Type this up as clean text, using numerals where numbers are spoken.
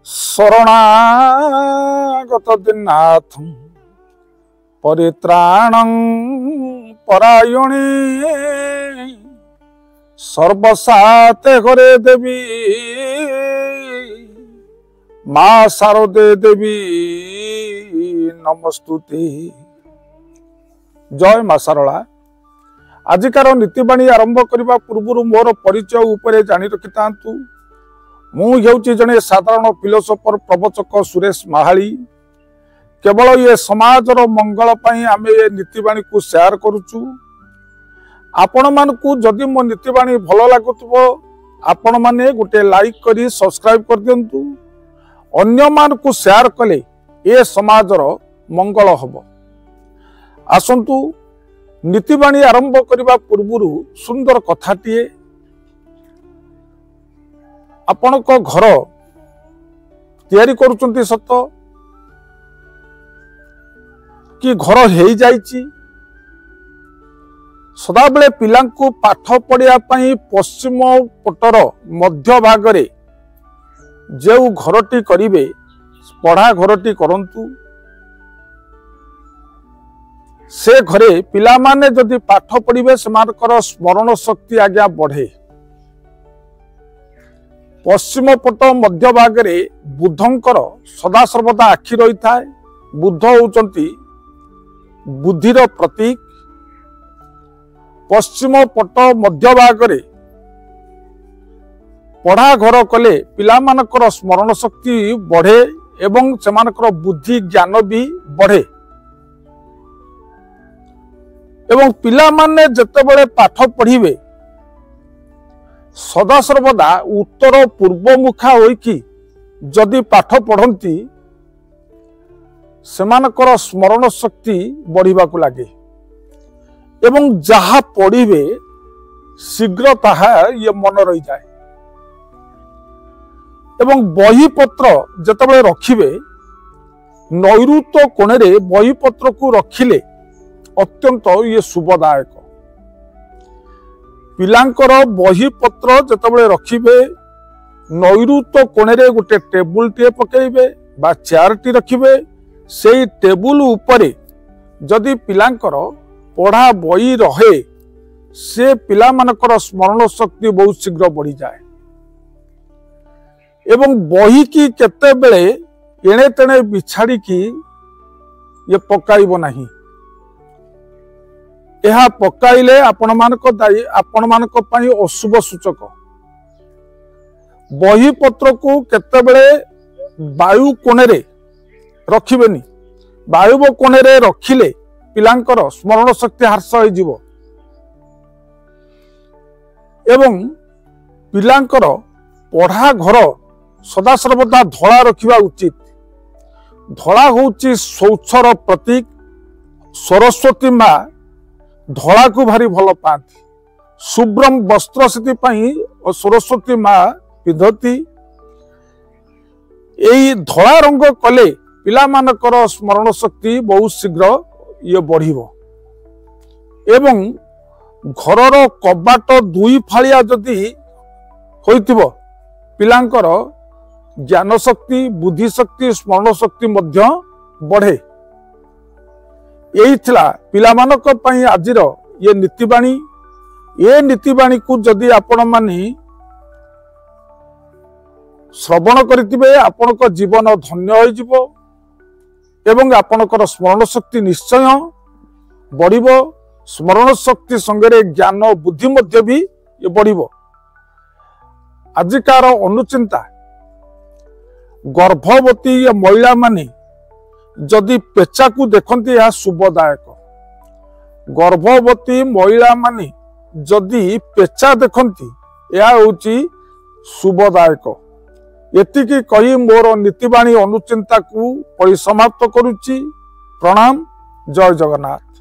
शरणागत दीनाथं परित्राणं परायणे सर्वसाते घरे देवी माँ शारदे देवी नमस्तुते। जय माँ शारदा। आजिकार नीतिबाणी आरंभ करने पूर्व मोर परिचय उपरे जानी रखिथांतु। मुझे जड़े साधारण फिलोसोफर प्रवचक सुरेश महाली। केवल ये समाजर मंगल आम ये नीतिबाणी को शेयर करुचु। आपण मानकु जदि मो नीतिबाणी भल लागुथबो आपण माने गोटे लाइक करी सब्सक्राइब कर दियंतु। अन्य मानकु शेयर कले ए समाजर मंगल हबो। आसंतु नीतिबाणी आरंभ करने पूर्व सुंदर कथाटीए। आपण को घर तैयारी करुचंती सत कि घर हो जाइछि। सदाबले पिलांकु पाठ पढ़िया पई पश्चिम पटर मध्य भागरे जो घरटी करिवे पढ़ा घरटी करंतु। से घरे पिला माने जदि पाठ पढ़िवे सेमानकर स्मरण शक्ति आज्ञा बढ़े। पश्चिम पट मध्य भागरे बुद्धंकर सदा सर्वदा आखि रही थाए। बुद्ध होउचंती बुद्धिर प्रतीक। पश्चिम पट मध्य भागरे पढ़ा घर कले पिला मानकर स्मरण शक्ति बढ़े एवं सेमानकर बुद्धि ज्ञान भी बढ़े। एवं पिला माने जेतेबेले पाठ पढ़िवे सदा सर्वदा उत्तर पूर्व मुखा होइकी जदि पाठ पढ़ंती सेमानकर स्मरण शक्ति बढ़िबा को लागे एवं जहा पढ़िवे शीघ्र ताहा ये मन रही जाए। एवं बही पत्र जेतेबेले रखिबे नैऋत्य कोणे बही पत्र को रखिले अत्यंत ये शुभदायक। पिलांकर बही पत्र जेतेबेले रखिबे नैऋत्य कोणे गोटे टेबुल टे पकेइबे बा चेयर टी रखिबे। सेई टेबुल उपरे जदि पिलांकर पढ़ा बही रहे से पिला मानकर स्मरण शक्ति बहुत शीघ्र बढ़ी जाए। एवं बही की केते बेले एणे तेणे बिछाड़ी की ये पकाइबो नहीं। यह पकाइले आपण मानक पई अशुभ सूचक। बही पत्र को केते बेले वायु कोणे रखिबेनी। वायु कोणे रखिले पिलांकर स्मरण शक्ति ह्रास हो जिवो। एवं पिलांकर पढ़ा घर सदा सर्वदा धड़ा रखिबा उचित। धड़ा होउची शौचर प्रतीक। सरस्वती माँ धड़ा को भारी भल पाती। शुभ्रम वस्त्र से सरस्वती माँ पिंधती। यही धड़ा रंग कले पिला मानकर स्मरण शक्ति बहुत शीघ्र ये बढ़िबो। एवं घरर कबाट दुई फालिया जदि होइतिबो पिलांकर ज्ञान शक्ति बुद्धि शक्ति स्मरण शक्ति मध्य बढ़े। यही थिला पिला मानक पई आजिर ये नीतिबाणी। ये नीतिबाणी को जदि आपण माने श्रवण करितिबे आपनक जीवन धन्य हो जिवो एवं आपनकर स्मरण शक्ति निश्चय बढ़िबो। स्मरण शक्ति संगे ज्ञान बुद्धि मध्य भी ये बढ़िबो। आजिकार अनुचिंता गर्भवती या महिला माने जदि पेचा को देखती यह शुभदायक। गर्भवती महिला माने जदि पेचा देखती यह होची शुभदायक। एतिकी कही मोर नीतिबाणी अनुचिंता को परिसमाप्त करुच्ची। प्रणाम। जय जगन्नाथ।